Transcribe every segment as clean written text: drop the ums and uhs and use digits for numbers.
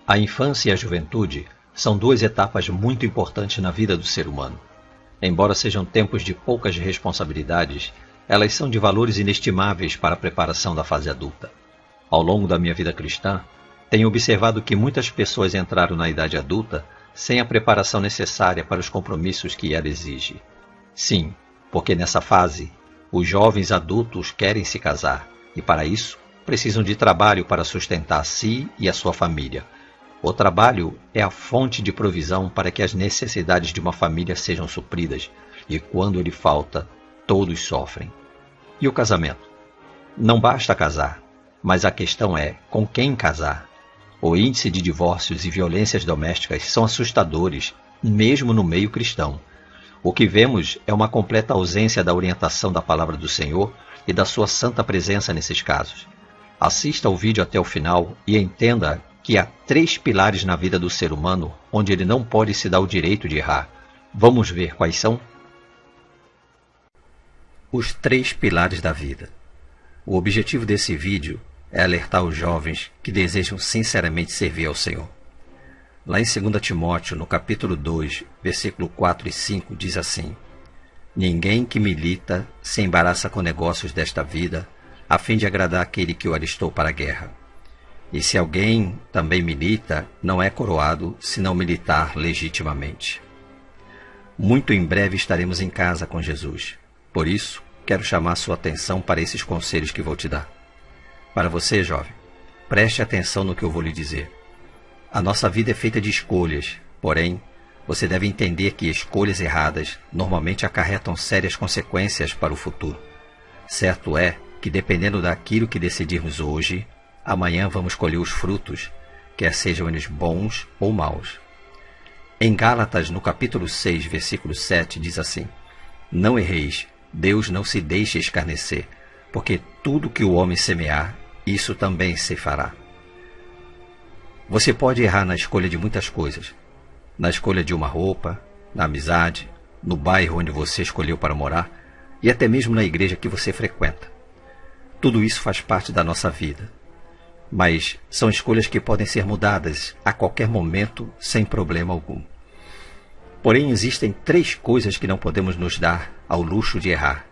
A infância e a juventude são duas etapas muito importantes na vida do ser humano. Embora sejam tempos de poucas responsabilidades, elas são de valores inestimáveis para a preparação da fase adulta. Ao longo da minha vida cristã, tenho observado que muitas pessoas entraram na idade adulta sem a preparação necessária para os compromissos que ela exige. Sim, porque nessa fase, os jovens adultos querem se casar e, para isso, precisam de trabalho para sustentar a si e a sua família. O trabalho é a fonte de provisão para que as necessidades de uma família sejam supridas, e quando ele falta, todos sofrem. E o casamento? Não basta casar, mas a questão é com quem casar. O índice de divórcios e violências domésticas são assustadores, mesmo no meio cristão. O que vemos é uma completa ausência da orientação da palavra do Senhor e da sua santa presença nesses casos. Assista ao vídeo até o final e entenda que há 3 pilares na vida do ser humano onde ele não pode se dar o direito de errar. Vamos ver quais são? Os 3 pilares da vida. O objetivo desse vídeo é alertar os jovens que desejam sinceramente servir ao Senhor. Lá em 2 Timóteo, no capítulo 2, versículo 4 e 5, diz assim: Ninguém que milita se embaraça com negócios desta vida, a fim de agradar aquele que o alistou para a guerra. E se alguém também milita, não é coroado se não militar legitimamente. Muito em breve estaremos em casa com Jesus. Por isso, quero chamar sua atenção para esses conselhos que vou te dar. Para você, jovem, preste atenção no que eu vou lhe dizer. A nossa vida é feita de escolhas, porém, você deve entender que escolhas erradas normalmente acarretam sérias consequências para o futuro. Certo é que, dependendo daquilo que decidirmos hoje, amanhã vamos colher os frutos, quer sejam eles bons ou maus. Em Gálatas, no capítulo 6, versículo 7, diz assim: Não erreis, Deus não se deixe escarnecer, porque tudo que o homem semear, isso também se fará. Você pode errar na escolha de muitas coisas. Na escolha de uma roupa, na amizade, no bairro onde você escolheu para morar e até mesmo na igreja que você frequenta. Tudo isso faz parte da nossa vida. Mas são escolhas que podem ser mudadas a qualquer momento sem problema algum. Porém, existem 3 coisas que não podemos nos dar ao luxo de errar,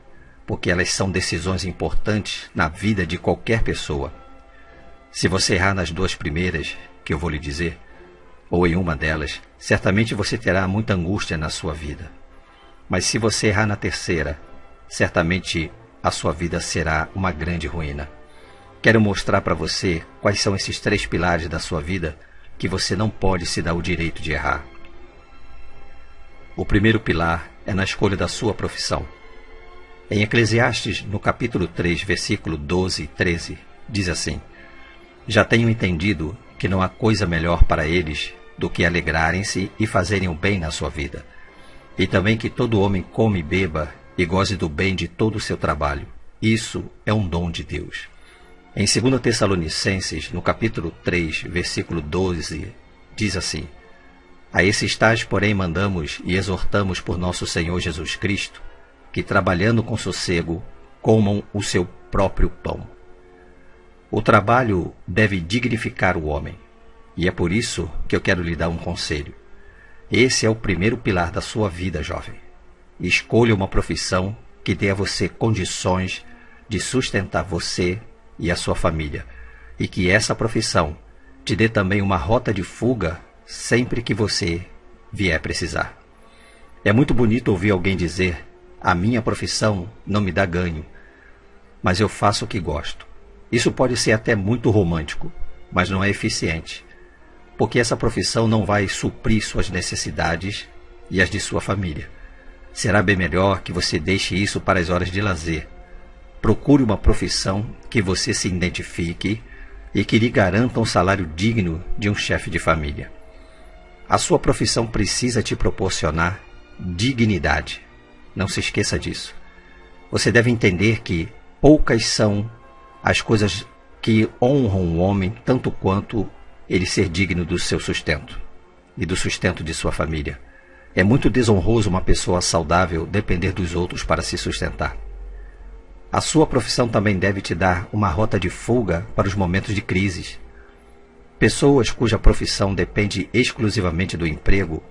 porque elas são decisões importantes na vida de qualquer pessoa. Se você errar nas 2 primeiras, que eu vou lhe dizer, ou em uma delas, certamente você terá muita angústia na sua vida. Mas se você errar na terceira, certamente a sua vida será uma grande ruína. Quero mostrar para você quais são esses 3 pilares da sua vida que você não pode se dar o direito de errar. O primeiro pilar é na escolha da sua profissão. Em Eclesiastes, no capítulo 3, versículo 12 e 13, diz assim: Já tenho entendido que não há coisa melhor para eles do que alegrarem-se e fazerem o bem na sua vida, e também que todo homem come e beba e goze do bem de todo o seu trabalho. Isso é um dom de Deus. Em 2 Tessalonicenses, no capítulo 3, versículo 12, diz assim: A esses tais, porém, mandamos e exortamos por nosso Senhor Jesus Cristo, que trabalhando com sossego, comam o seu próprio pão. O trabalho deve dignificar o homem, e é por isso que eu quero lhe dar um conselho. Esse é o primeiro pilar da sua vida, jovem. Escolha uma profissão que dê a você condições de sustentar você e a sua família, e que essa profissão te dê também uma rota de fuga sempre que você vier precisar. É muito bonito ouvir alguém dizer: a minha profissão não me dá ganho, mas eu faço o que gosto. Isso pode ser até muito romântico, mas não é eficiente, porque essa profissão não vai suprir suas necessidades e as de sua família. Será bem melhor que você deixe isso para as horas de lazer. Procure uma profissão que você se identifique e que lhe garanta um salário digno de um chefe de família. A sua profissão precisa te proporcionar dignidade. Não se esqueça disso. Você deve entender que poucas são as coisas que honram o homem tanto quanto ele ser digno do seu sustento e do sustento de sua família. É muito desonroso uma pessoa saudável depender dos outros para se sustentar. A sua profissão também deve te dar uma rota de fuga para os momentos de crises. Pessoas cuja profissão depende exclusivamente do emprego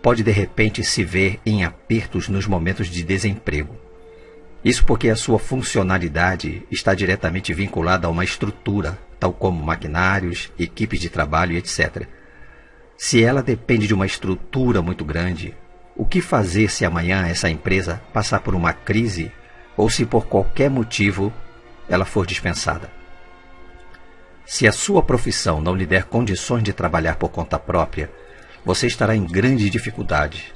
pode de repente se ver em apertos nos momentos de desemprego. Isso porque a sua funcionalidade está diretamente vinculada a uma estrutura, tal como maquinários, equipes de trabalho, etc. Se ela depende de uma estrutura muito grande, o que fazer se amanhã essa empresa passar por uma crise ou se por qualquer motivo ela for dispensada? Se a sua profissão não lhe der condições de trabalhar por conta própria, você estará em grande dificuldade.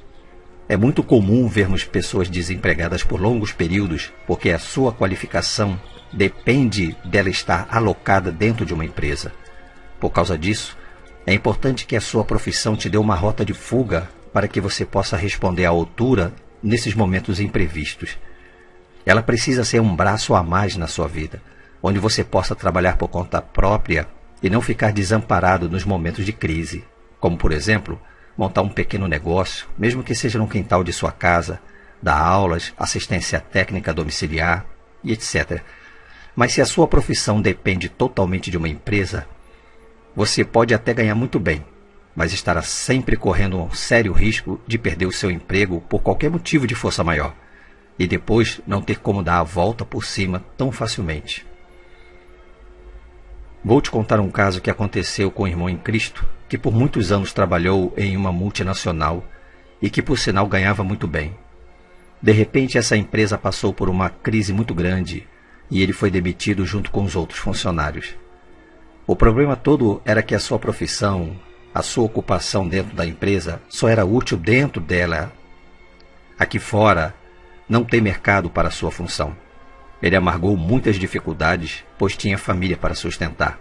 É muito comum vermos pessoas desempregadas por longos períodos porque a sua qualificação depende dela estar alocada dentro de uma empresa. Por causa disso, é importante que a sua profissão te dê uma rota de fuga para que você possa responder à altura nesses momentos imprevistos. Ela precisa ser um braço a mais na sua vida, onde você possa trabalhar por conta própria e não ficar desamparado nos momentos de crise, como, por exemplo, montar um pequeno negócio, mesmo que seja no quintal de sua casa, dar aulas, assistência técnica domiciliar e etc. Mas se a sua profissão depende totalmente de uma empresa, você pode até ganhar muito bem, mas estará sempre correndo um sério risco de perder o seu emprego por qualquer motivo de força maior, e depois não ter como dar a volta por cima tão facilmente. Vou te contar um caso que aconteceu com um irmão em Cristo, que por muitos anos trabalhou em uma multinacional e que, por sinal, ganhava muito bem. De repente, essa empresa passou por uma crise muito grande e ele foi demitido junto com os outros funcionários. O problema todo era que a sua profissão, a sua ocupação dentro da empresa, só era útil dentro dela. Aqui fora, não tem mercado para a sua função. Ele amargou muitas dificuldades, pois tinha família para sustentar.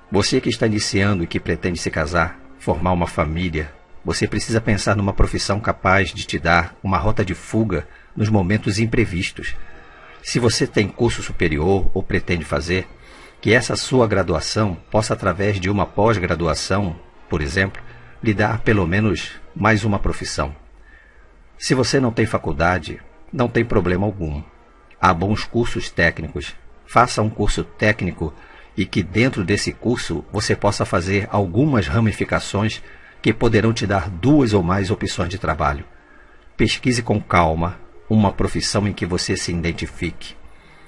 Você que está iniciando e que pretende se casar, formar uma família, você precisa pensar numa profissão capaz de te dar uma rota de fuga nos momentos imprevistos. Se você tem curso superior ou pretende fazer, que essa sua graduação possa, através de uma pós-graduação, por exemplo, lhe dar pelo menos mais uma profissão. Se você não tem faculdade, não tem problema algum. Há bons cursos técnicos. Faça um curso técnico e que dentro desse curso você possa fazer algumas ramificações que poderão te dar 2 ou mais opções de trabalho. Pesquise com calma uma profissão em que você se identifique.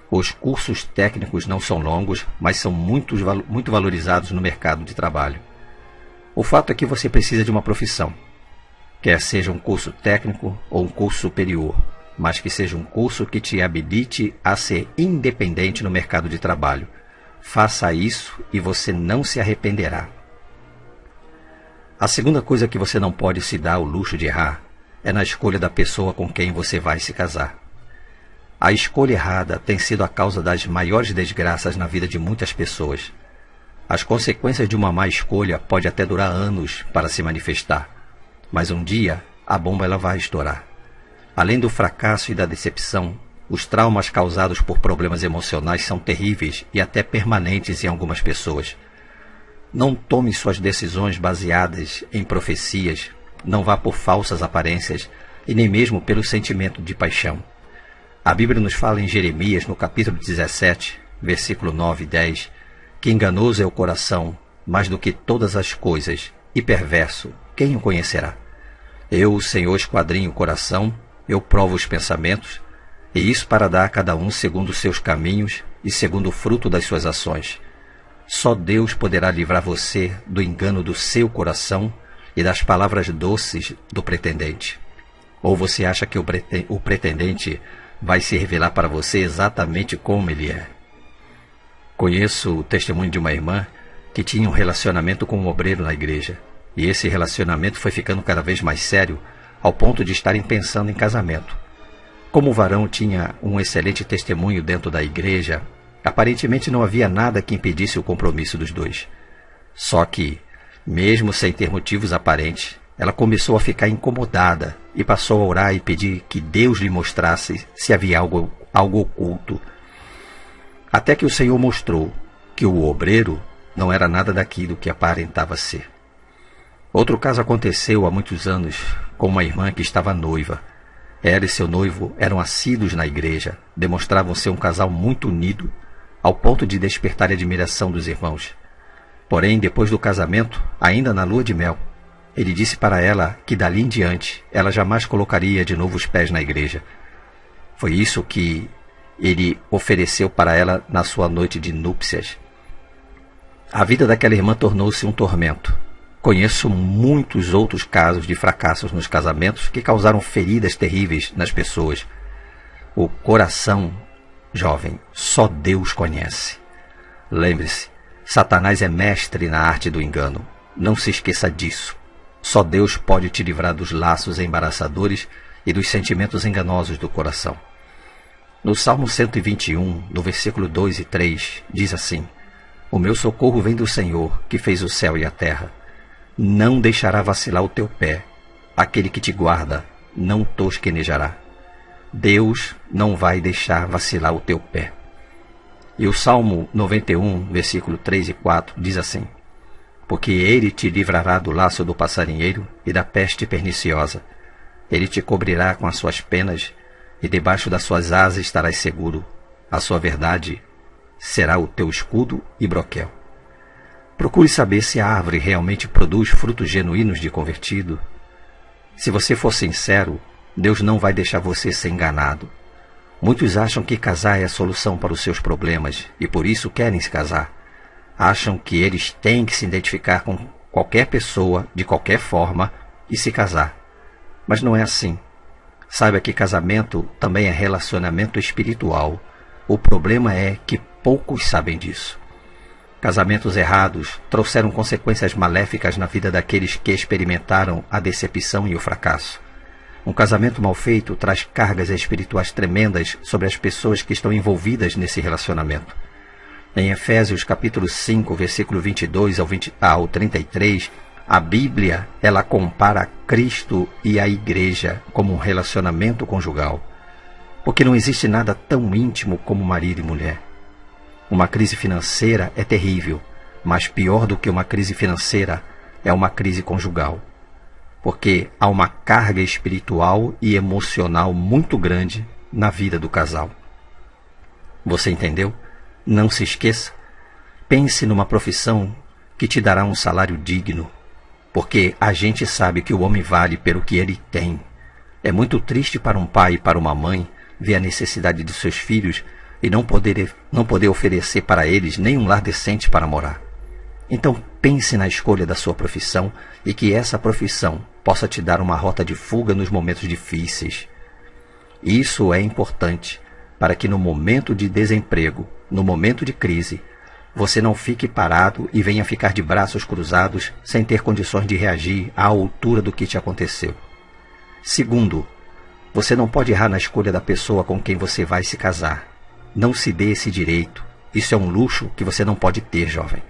Os cursos técnicos não são longos, mas são muito valorizados no mercado de trabalho. O fato é que você precisa de uma profissão, quer seja um curso técnico ou um curso superior, mas que seja um curso que te habilite a ser independente no mercado de trabalho. Faça isso e você não se arrependerá. A segunda coisa que você não pode se dar o luxo de errar é na escolha da pessoa com quem você vai se casar. A escolha errada tem sido a causa das maiores desgraças na vida de muitas pessoas. As consequências de uma má escolha podem até durar anos para se manifestar, mas um dia a bomba ela vai estourar. Além do fracasso e da decepção, os traumas causados por problemas emocionais são terríveis e até permanentes em algumas pessoas. Não tome suas decisões baseadas em profecias, não vá por falsas aparências e nem mesmo pelo sentimento de paixão. A Bíblia nos fala em Jeremias, no capítulo 17, versículo 9 e 10, que enganoso é o coração, mais do que todas as coisas, e perverso, quem o conhecerá? Eu, o Senhor, esquadrinho o coração, eu provo os pensamentos, e isso para dar a cada um segundo os seus caminhos e segundo o fruto das suas ações. Só Deus poderá livrar você do engano do seu coração e das palavras doces do pretendente. Ou você acha que o pretendente vai se revelar para você exatamente como ele é? Conheço o testemunho de uma irmã que tinha um relacionamento com um obreiro na igreja, e esse relacionamento foi ficando cada vez mais sério, ao ponto de estarem pensando em casamento. Como o varão tinha um excelente testemunho dentro da igreja, aparentemente não havia nada que impedisse o compromisso dos dois. Só que, mesmo sem ter motivos aparentes, ela começou a ficar incomodada e passou a orar e pedir que Deus lhe mostrasse se havia algo oculto. Até que o Senhor mostrou que o obreiro não era nada daquilo que aparentava ser. Outro caso aconteceu há muitos anos com uma irmã que estava noiva. Ela e seu noivo eram assíduos na igreja, demonstravam ser um casal muito unido, ao ponto de despertar a admiração dos irmãos. Porém, depois do casamento, ainda na lua de mel, ele disse para ela que dali em diante ela jamais colocaria de novo os pés na igreja. Foi isso que ele ofereceu para ela na sua noite de núpcias. A vida daquela irmã tornou-se um tormento. Conheço muitos outros casos de fracassos nos casamentos que causaram feridas terríveis nas pessoas. O coração, jovem, só Deus conhece. Lembre-se, Satanás é mestre na arte do engano. Não se esqueça disso. Só Deus pode te livrar dos laços embaraçadores e dos sentimentos enganosos do coração. No Salmo 121, no versículo 2 e 3, diz assim: O meu socorro vem do Senhor, que fez o céu e a terra. Não deixará vacilar o teu pé. Aquele que te guarda não tosquenejará. Deus não vai deixar vacilar o teu pé. E o Salmo 91, versículo 3 e 4, diz assim: Porque ele te livrará do laço do passarinheiro e da peste perniciosa. Ele te cobrirá com as suas penas, e debaixo das suas asas estarás seguro. A sua verdade será o teu escudo e broquel. Procure saber se a árvore realmente produz frutos genuínos de convertido. Se você for sincero, Deus não vai deixar você ser enganado. Muitos acham que casar é a solução para os seus problemas e por isso querem se casar. Acham que eles têm que se identificar com qualquer pessoa, de qualquer forma, e se casar. Mas não é assim. Saiba que casamento também é relacionamento espiritual. O problema é que poucos sabem disso. Casamentos errados trouxeram consequências maléficas na vida daqueles que experimentaram a decepção e o fracasso. Um casamento mal feito traz cargas espirituais tremendas sobre as pessoas que estão envolvidas nesse relacionamento. Em Efésios capítulo 5, versículo 22 ao 33, a Bíblia ela compara Cristo e a igreja como um relacionamento conjugal. Porque não existe nada tão íntimo como marido e mulher. Uma crise financeira é terrível, mas pior do que uma crise financeira é uma crise conjugal. Porque há uma carga espiritual e emocional muito grande na vida do casal. Você entendeu? Não se esqueça. Pense numa profissão que te dará um salário digno, porque a gente sabe que o homem vale pelo que ele tem. É muito triste para um pai e para uma mãe ver a necessidade de seus filhos e não poder oferecer para eles nem um lar decente para morar. Então pense na escolha da sua profissão e que essa profissão possa te dar uma rota de fuga nos momentos difíceis. Isso é importante para que no momento de desemprego, no momento de crise, você não fique parado e venha ficar de braços cruzados sem ter condições de reagir à altura do que te aconteceu. Segundo, você não pode errar na escolha da pessoa com quem você vai se casar. Não se dê esse direito. Isso é um luxo que você não pode ter, jovem.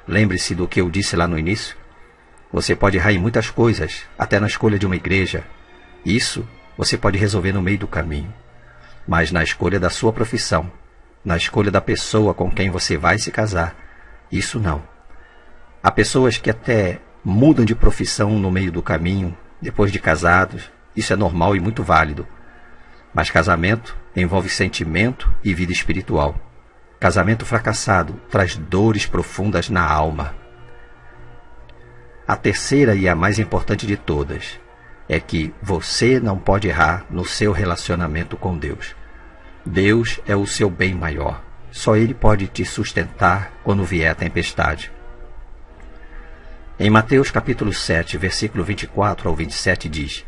Lembre-se do que eu disse lá no início. Você pode errar em muitas coisas, até na escolha de uma igreja. Isso você pode resolver no meio do caminho. Mas na escolha da sua profissão, na escolha da pessoa com quem você vai se casar, isso não. Há pessoas que até mudam de profissão no meio do caminho, depois de casados. Isso é normal e muito válido. Mas casamento envolve sentimento e vida espiritual. Casamento fracassado traz dores profundas na alma. A terceira e a mais importante de todas é que você não pode errar no seu relacionamento com Deus. Deus é o seu bem maior. Só Ele pode te sustentar quando vier a tempestade. Em Mateus capítulo 7, versículo 24 ao 27 diz: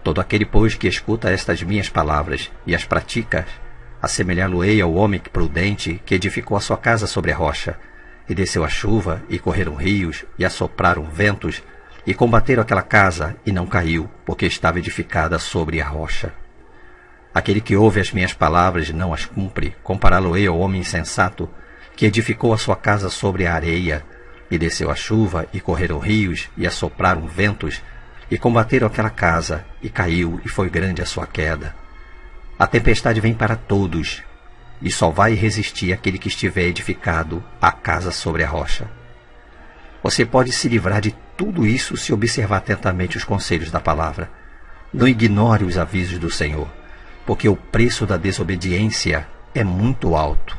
Todo aquele, pois, que escuta estas minhas palavras e as pratica, assemelhá-lo-ei ao homem prudente que edificou a sua casa sobre a rocha. E desceu a chuva, e correram rios, e assopraram ventos, e combateram aquela casa, e não caiu, porque estava edificada sobre a rocha. Aquele que ouve as minhas palavras e não as cumpre, compará-lo-ei ao homem insensato, que edificou a sua casa sobre a areia, e desceu a chuva, e correram rios, e assopraram ventos, e combateram aquela casa, e caiu, e foi grande a sua queda. A tempestade vem para todos, e só vai resistir aquele que estiver edificado a casa sobre a rocha. Você pode se livrar de tudo isso se observar atentamente os conselhos da palavra. Não ignore os avisos do Senhor, porque o preço da desobediência é muito alto.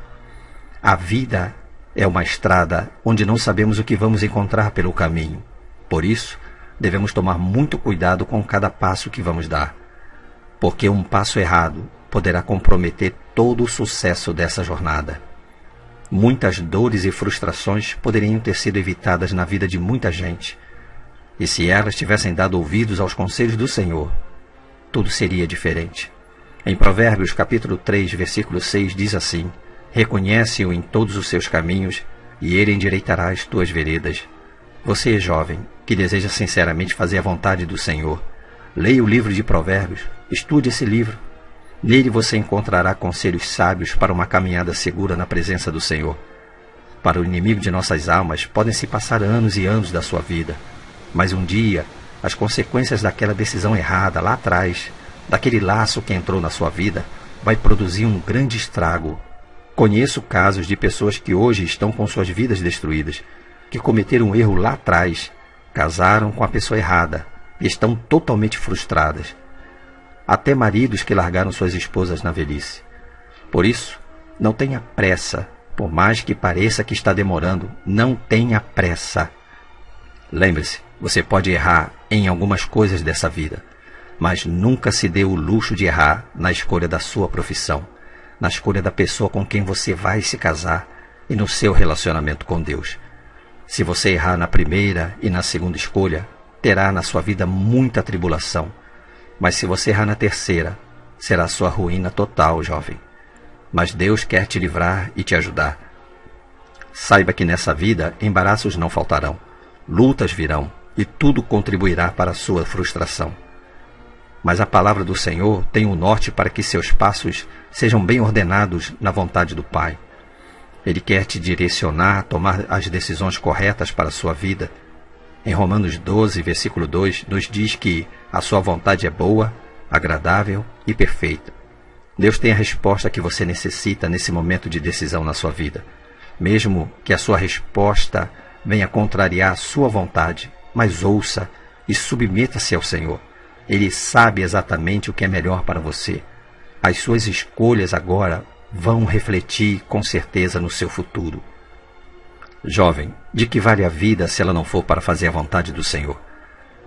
A vida é uma estrada onde não sabemos o que vamos encontrar pelo caminho. Por isso, devemos tomar muito cuidado com cada passo que vamos dar, porque um passo errado poderá comprometer todo o sucesso dessa jornada. Muitas dores e frustrações poderiam ter sido evitadas na vida de muita gente, e se elas tivessem dado ouvidos aos conselhos do Senhor, tudo seria diferente. Em Provérbios capítulo 3, versículo 6 diz assim: reconhece-o em todos os seus caminhos, e ele endireitará as tuas veredas. Você, jovem, que deseja sinceramente fazer a vontade do Senhor, leia o livro de Provérbios, estude esse livro. Nele você encontrará conselhos sábios para uma caminhada segura na presença do Senhor. Para o inimigo de nossas almas, podem se passar anos e anos da sua vida, mas um dia, as consequências daquela decisão errada lá atrás, daquele laço que entrou na sua vida, vai produzir um grande estrago. Conheço casos de pessoas que hoje estão com suas vidas destruídas, que cometeram um erro lá atrás, casaram com a pessoa errada e estão totalmente frustradas. Até maridos que largaram suas esposas na velhice. Por isso, não tenha pressa, por mais que pareça que está demorando, não tenha pressa. Lembre-se, você pode errar em algumas coisas dessa vida, mas nunca se dê o luxo de errar na escolha da sua profissão, na escolha da pessoa com quem você vai se casar e no seu relacionamento com Deus. Se você errar na primeira e na segunda escolha, terá na sua vida muita tribulação. Mas se você errar na terceira, será sua ruína total, jovem. Mas Deus quer te livrar e te ajudar. Saiba que nessa vida embaraços não faltarão, lutas virão e tudo contribuirá para a sua frustração. Mas a palavra do Senhor tem o norte para que seus passos sejam bem ordenados na vontade do Pai. Ele quer te direcionar a tomar as decisões corretas para a sua vida. Em Romanos 12, versículo 2, nos diz que a sua vontade é boa, agradável e perfeita. Deus tem a resposta que você necessita nesse momento de decisão na sua vida. Mesmo que a sua resposta venha contrariar a sua vontade, mas ouça e submeta-se ao Senhor. Ele sabe exatamente o que é melhor para você. As suas escolhas agora vão refletir com certeza no seu futuro. Jovem, de que vale a vida se ela não for para fazer a vontade do Senhor?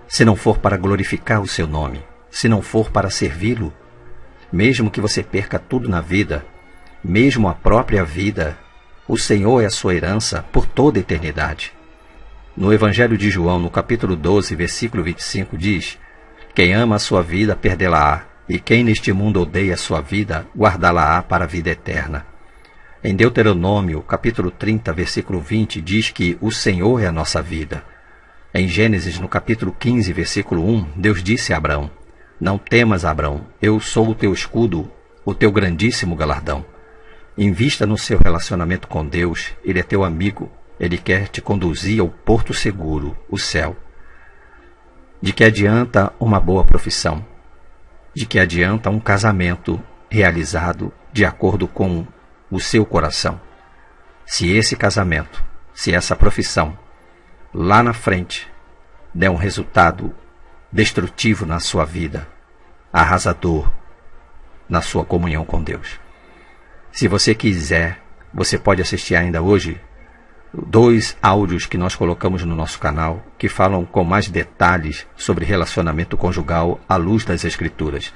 Se não for para glorificar o seu nome? Se não for para servi-lo? Mesmo que você perca tudo na vida, mesmo a própria vida, o Senhor é a sua herança por toda a eternidade. No Evangelho de João, no capítulo 12, versículo 25, diz: quem ama a sua vida, perdê-la-á, e quem neste mundo odeia a sua vida, guardá-la-á para a vida eterna. Em Deuteronômio, capítulo 30, versículo 20, diz que o Senhor é a nossa vida. Em Gênesis, no capítulo 15, versículo 1, Deus disse a Abraão: não temas, Abraão, eu sou o teu escudo, o teu grandíssimo galardão. Invista no seu relacionamento com Deus, Ele é teu amigo, Ele quer te conduzir ao porto seguro, o céu. De que adianta uma boa profissão? De que adianta um casamento realizado de acordo com o seu coração? Se esse casamento, se essa profissão, lá na frente, der um resultado destrutivo na sua vida, arrasador na sua comunhão com Deus. Se você quiser, você pode assistir ainda hoje 2 áudios que nós colocamos no nosso canal, que falam com mais detalhes sobre relacionamento conjugal à luz das Escrituras.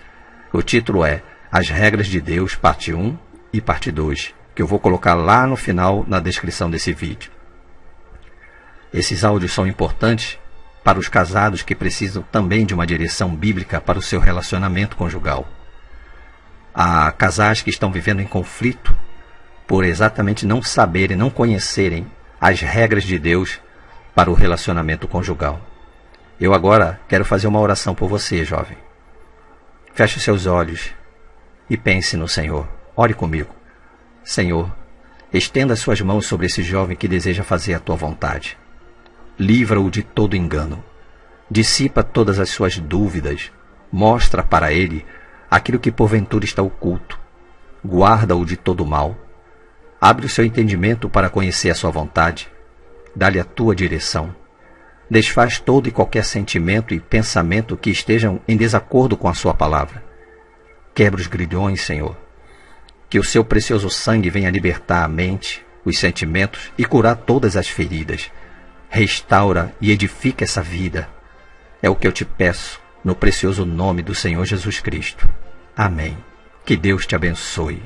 O título é As Regras de Deus, parte 1 e parte 2, que eu vou colocar lá no final na descrição desse vídeo. Esses áudios são importantes para os casados que precisam também de uma direção bíblica para o seu relacionamento conjugal. Há casais que estão vivendo em conflito por exatamente não saberem, não conhecerem as regras de Deus para o relacionamento conjugal. Eu agora quero fazer uma oração por você, jovem. Feche seus olhos e pense no Senhor. Ore comigo. Senhor, estenda as suas mãos sobre esse jovem que deseja fazer a tua vontade. Livra-o de todo engano. Dissipa todas as suas dúvidas. Mostra para ele aquilo que porventura está oculto. Guarda-o de todo mal. Abre o seu entendimento para conhecer a sua vontade. Dá-lhe a tua direção. Desfaz todo e qualquer sentimento e pensamento que estejam em desacordo com a sua palavra. Quebra os grilhões, Senhor. Que o seu precioso sangue venha libertar a mente, os sentimentos e curar todas as feridas. Restaura e edifica essa vida. É o que eu te peço, no precioso nome do Senhor Jesus Cristo. Amém. Que Deus te abençoe.